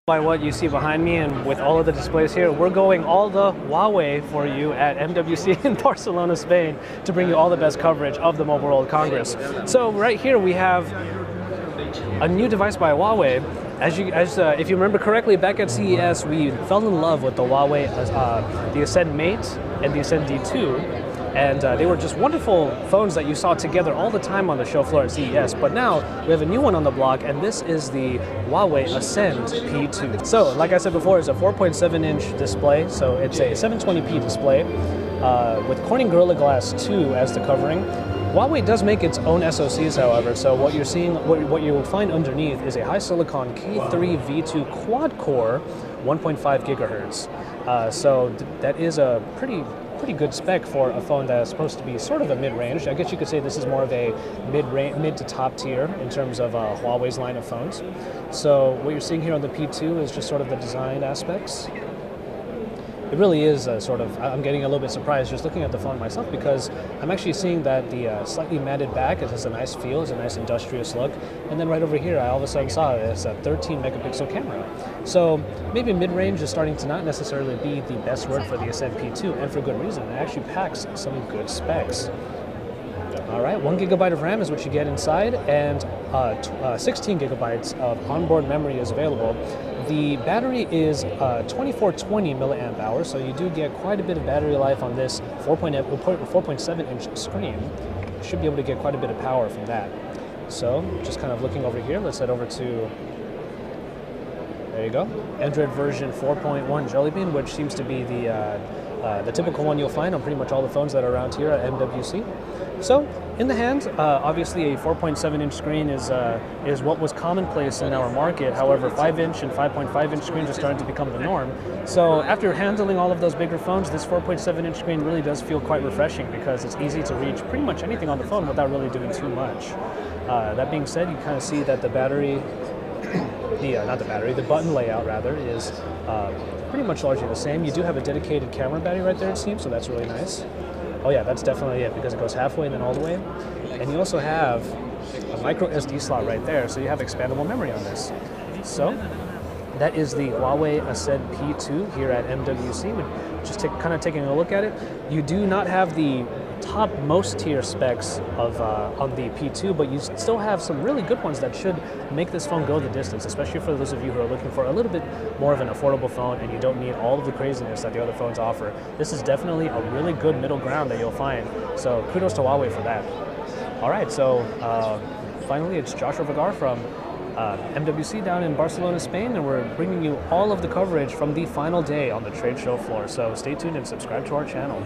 By what you see behind me and with all of the displays here, we're going all the Huawei for you at MWC in Barcelona, Spain, to bring you all the best coverage of the Mobile World Congress. So right here we have a new device by Huawei. If you remember correctly, back at CES, we fell in love with the Huawei, the Ascend Mate and the Ascend D2. And they were just wonderful phones that you saw together all the time on the show floor at CES. But now we have a new one on the block, and this is the Huawei Ascend P2. So, like I said before, it's a 4.7-inch display, so it's a 720p display with Corning Gorilla Glass 2 as the covering. Huawei does make its own SoCs, however, so what you're seeing, what you will find underneath is a HiSilicon K3 V2 quad-core 1.5 gigahertz. So that is a pretty good spec for a phone that is supposed to be sort of a mid-range. I guess you could say this is more of a mid to top tier in terms of Huawei's line of phones. So what you're seeing here on the P2 is just sort of the design aspects. It really is I'm getting a little bit surprised just looking at the phone myself, because I'm actually seeing that the slightly matted back, it has a nice feel, it's a nice industrious look. And then right over here, I all of a sudden saw it's a 13 megapixel camera. So maybe mid-range is starting to not necessarily be the best word for the Ascend P2, and for good reason. It actually packs some good specs. All right, 1 gigabyte of RAM is what you get inside, and 16 gigabytes of onboard memory is available. The battery is 2420 milliamp hours, so you do get quite a bit of battery life on this 4.7-inch screen. You should be able to get quite a bit of power from that. So, just kind of looking over here, let's head over to, there you go, Android version 4.1 Jelly Bean, which seems to be the typical one you'll find on pretty much all the phones that are around here at MWC. So, in the hand, obviously a 4.7-inch screen is what was commonplace in our market. However, 5-inch and 5.5-inch screens are starting to become the norm. So after handling all of those bigger phones, this 4.7-inch screen really does feel quite refreshing, because it's easy to reach pretty much anything on the phone without really doing too much. That being said, you kind of see that the battery, the button layout rather, is pretty much largely the same. You do have a dedicated camera battery right there, it seems, so that's really nice. Oh yeah, that's definitely it, because it goes halfway and then all the way. And you also have a micro SD slot right there, so you have expandable memory on this. So that is the Huawei Ascend P2 here at MWC. We're just kind of taking a look at it. You do not have the top most tier specs of on the P2, but you still have some really good ones that should make this phone go the distance, especially for those of you who are looking for a little bit more of an affordable phone and you don't need all of the craziness that the other phones offer. This is definitely a really good middle ground that you'll find, so kudos to Huawei for that. All right, so finally it's Joshua Vergara from MWC down in Barcelona, Spain, and we're bringing you all of the coverage from the final day on the trade show floor. So stay tuned and subscribe to our channel.